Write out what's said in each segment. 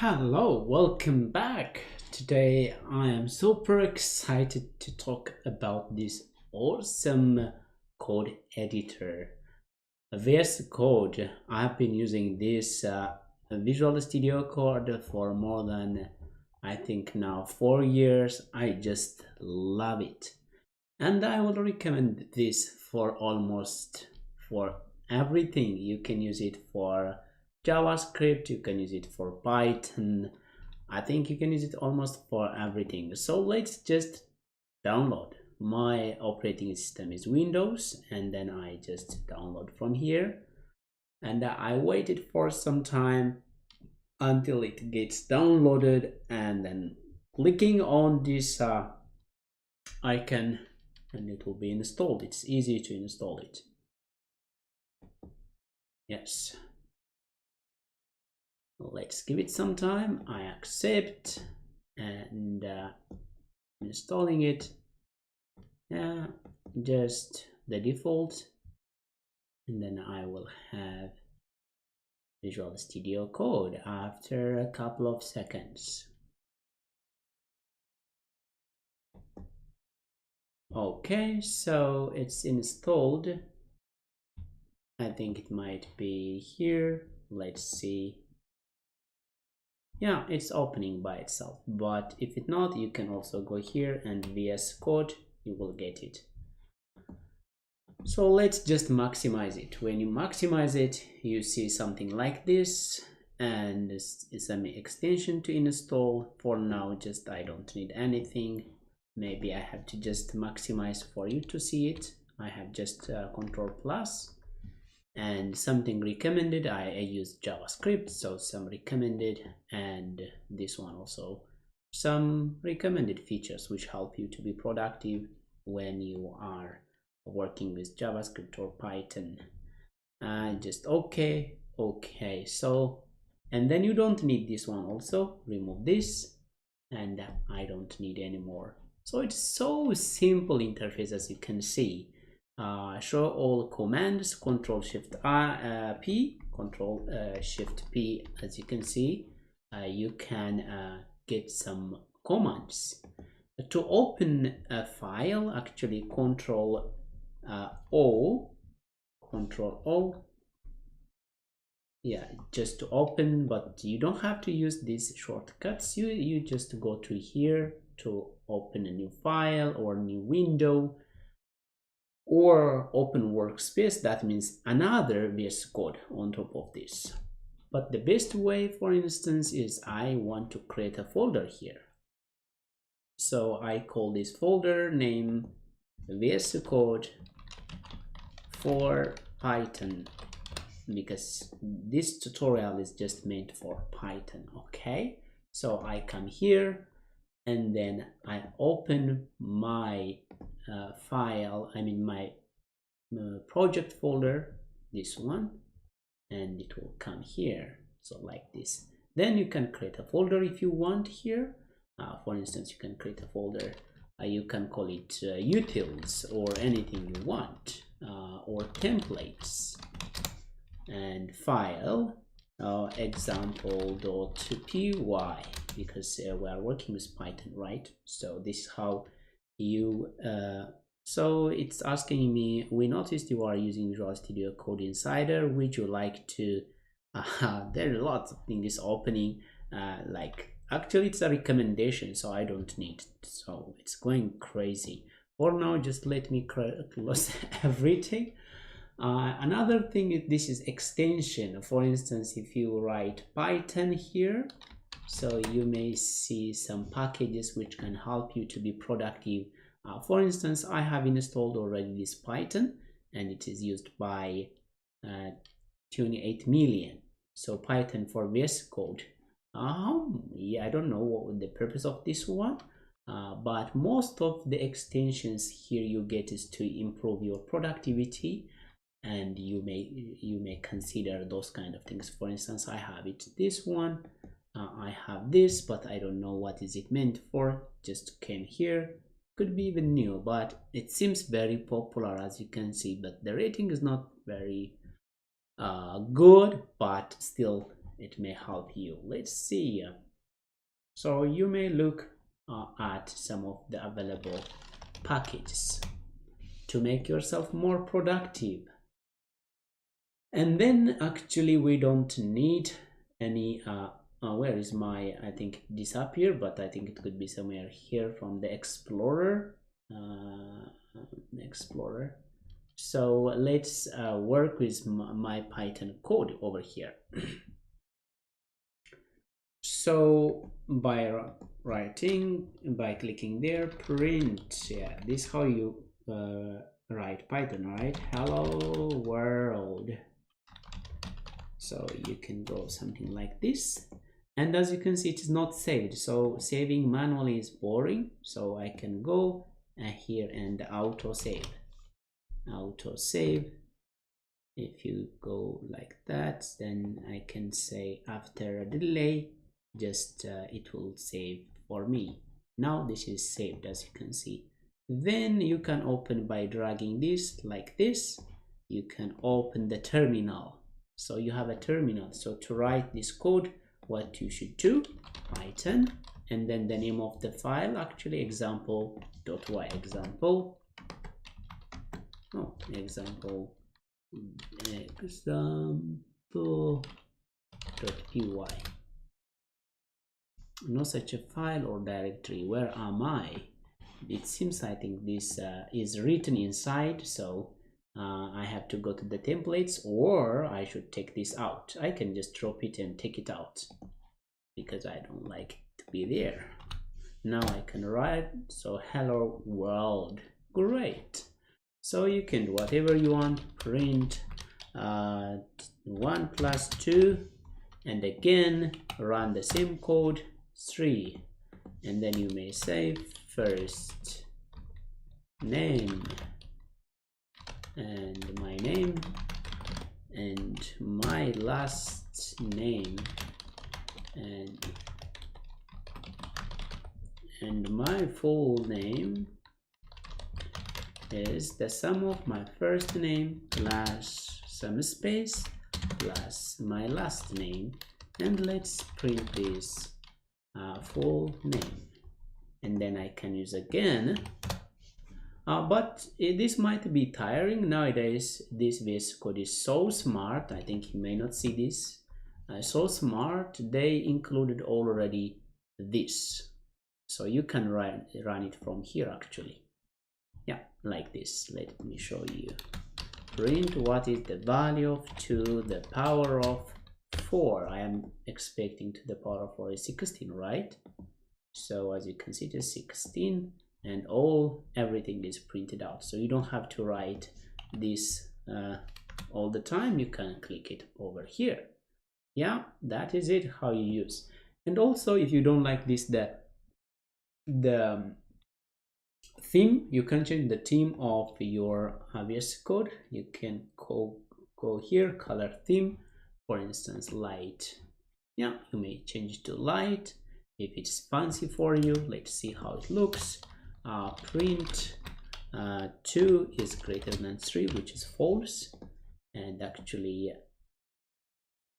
Hello, welcome back. Today I am super excited to talk about this awesome code editor. VS Code. I've been using this Visual Studio Code for more than I think now 4 years. I just love it. And I would recommend this for almost for everything. You can use it for JavaScript, you can use it for Python. I think you can use it almost for everything. So let's just download. My operating system is Windows, and then I just download from here. And I waited for some time until it gets downloaded, and then clicking on this icon and it will be installed. It's easy to install it. Yes. Let's give it some time. I accept and installing it. Yeah, just the default, and then I will have Visual Studio Code after a couple of seconds. Okay, so it's installed. I think it might be here. Let's see. Yeah, it's opening by itself, but if it's not, you can also go here and VS Code, you will get it. So let's just maximize it. When you maximize it, you see something like this, and it's an extension to install. For now, just I don't need anything. Maybe I have to just maximize for you to see it. I have just Control plus. And something recommended, I use JavaScript, so some recommended, and this one also some recommended features which help you to be productive when you are working with JavaScript or Python. Just okay. So, and then you don't need this one also. Remove this, and I don't need anymore. So it's so simple interface, as you can see. Show all commands, Control Shift P, Control Shift P. As you can see, you can get some commands to open a file. Actually, Control O, Control O. Yeah, just to open, but you don't have to use these shortcuts. You just go to here to open a new file or new window, or open workspace. That means another VS Code on top of this. But the best way, for instance, is I want to create a folder here. So I call this folder name VS Code for Python, because this tutorial is just meant for Python. Okay, so I come here and then I open my file, I mean my project folder, this one, and it will come here. So like this. Then you can create a folder if you want here. For instance, you can create a folder. You can call it utils or anything you want, or templates, and file example.py, because we are working with Python, right? So this is how you so it's asking me, we noticed you are using Visual Studio Code Insider. Would you like to there are lots of things opening, like actually it's a recommendation, so I don't need, so it's going crazy. For now, just let me close everything. Another thing is, this is extension. For instance, if you write Python here, so you may see some packages which can help you to be productive. For instance, I have installed already this Python, and it is used by 28 million. So Python for VS Code. Yeah, I don't know what the purpose of this one, but most of the extensions here you get is to improve your productivity, and you may consider those kind of things. For instance, I have it, this one. I have this, but I don't know what is it meant for. Just came here. Could be even new, but it seems very popular, as you can see, but the rating is not very good, but still it may help you. Let's see. So you may look at some of the available packages to make yourself more productive. And then actually we don't need any where is my, I think it disappeared, but I think it could be somewhere here from the Explorer. So let's work with my Python code over here. So by clicking there, print, yeah, this is how you write Python, right? Hello world. So you can go something like this, and as you can see, it is not saved. So saving manually is boring. So I can go here and auto save. If you go like that, then I can say after a delay, just it will save for me. Now this is saved, as you can see. Then you can open by dragging this like this. You can open the terminal. So you have a terminal. So to write this code, what you should do, Python, and then the name of the file, actually example.y, example.py. No such a file or directory. Where am I? It seems I think this is written inside, so I have to go to the templates, or I should take this out. I can just drop it and take it out because I don't like it to be there. Now I can write, so hello world. Great. So you can do whatever you want. Print 1 plus 2, and again run the same code, 3, and then you may say first name and my name and my last name and my full name is the sum of my first name plus some space plus my last name, and let's print this full name, and then I can use again. But this might be tiring nowadays. This VS Code is so smart. I think you may not see this. So smart, they included already this, so you can run it from here actually. Yeah, like this. Let me show you. Print what is the value of 2 to the power of 4. I am expecting to the power of 4 is 16, right? So as you can see, it is 16, and everything is printed out. So you don't have to write this all the time. You can click it over here. Yeah, that is it, how you use. And also, if you don't like this, the theme, you can change the theme of your VS Code. You can go here, color theme, for instance, light. Yeah, you may change it to light if it's fancy for you. Let's see how it looks. Print 2 is greater than 3, which is false, and actually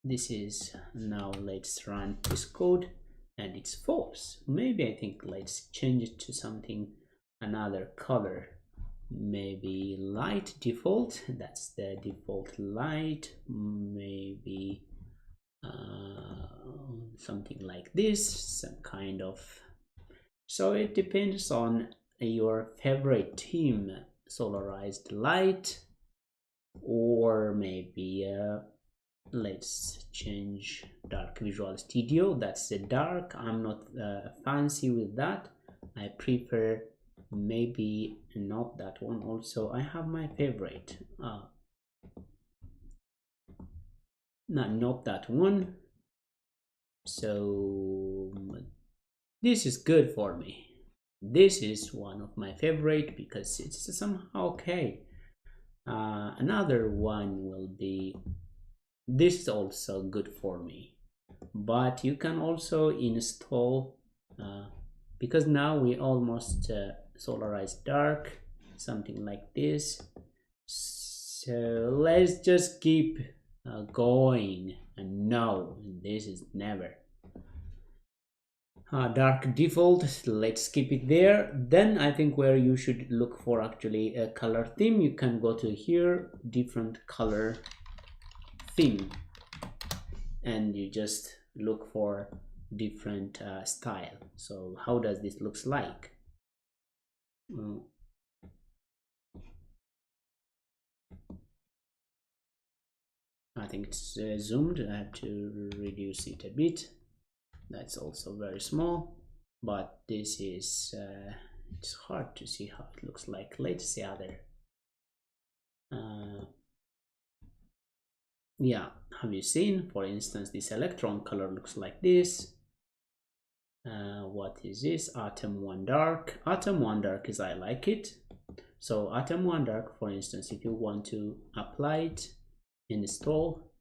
this is, now let's run this code and it's false. Maybe I think let's change it to something, another color, maybe light default. That's the default light. Maybe something like this, some kind of. So it depends on your favorite theme, solarized light, or maybe let's change dark Visual Studio. That's the dark. I'm not fancy with that. I prefer maybe not that one. Also, I have my favorite. Not that one. So this is good for me. This is one of my favorite because it's somehow okay. Another one will be, this is also good for me, but you can also install because now we almost solarize dark, something like this. So let's just keep going, and no, this is never. Dark default, let's keep it there. Then I think where you should look for actually a color theme, you can go to here, different color theme, and you just look for different style. So how does this looks like? I think it's zoomed. I have to reduce it a bit. That's also very small, but this is it's hard to see how it looks like. Let's see other. Yeah, have you seen, for instance, this electron color looks like this. What is this? Atom 1 dark. Atom 1 dark is I like it. So Atom 1 dark, for instance, if you want to apply it, install,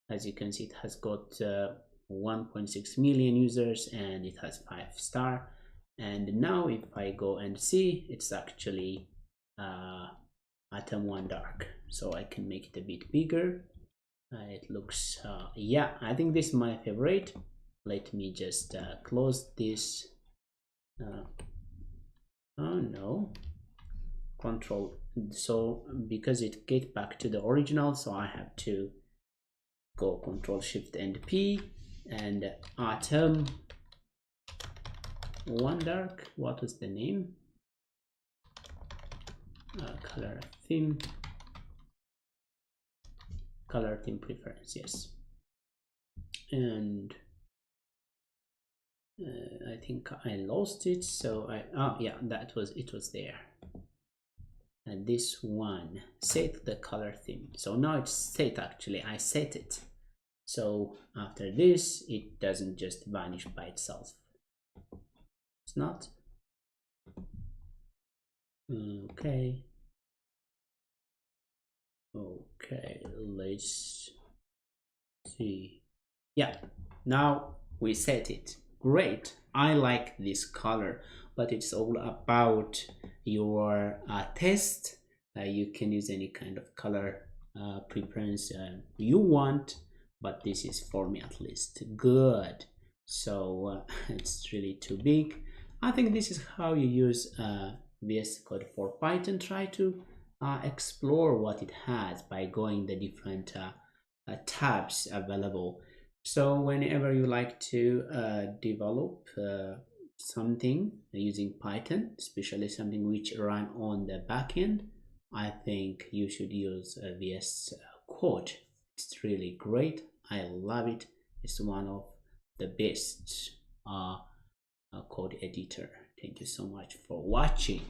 as you can see, it has got 1.6 million users and it has 5-star. And now if I go and see, it's actually Atom 1 dark. So I can make it a bit bigger. It looks yeah, I think this is my favorite. Let me just close this. Oh no, control. So because it gets back to the original, so I have to go Control Shift and P, and Atom 1 dark. What was the name? Color theme preference, yes. And I think I lost it, so yeah, that was it, was there. And this one, set the color theme. So now it's set, actually I set it. So after this, it doesn't just vanish by itself. It's not. Okay, let's see. Yeah, now we set it. Great, I like this color, but it's all about your test. You can use any kind of color preference you want, but this is for me at least good. So it's really too big. I think this is how you use VS Code for Python. Try to explore what it has by going the different tabs available. So whenever you like to develop something using Python, especially something which run on the backend, I think you should use VS Code. It's really great. I love it. It's one of the best code editor. Thank you so much for watching.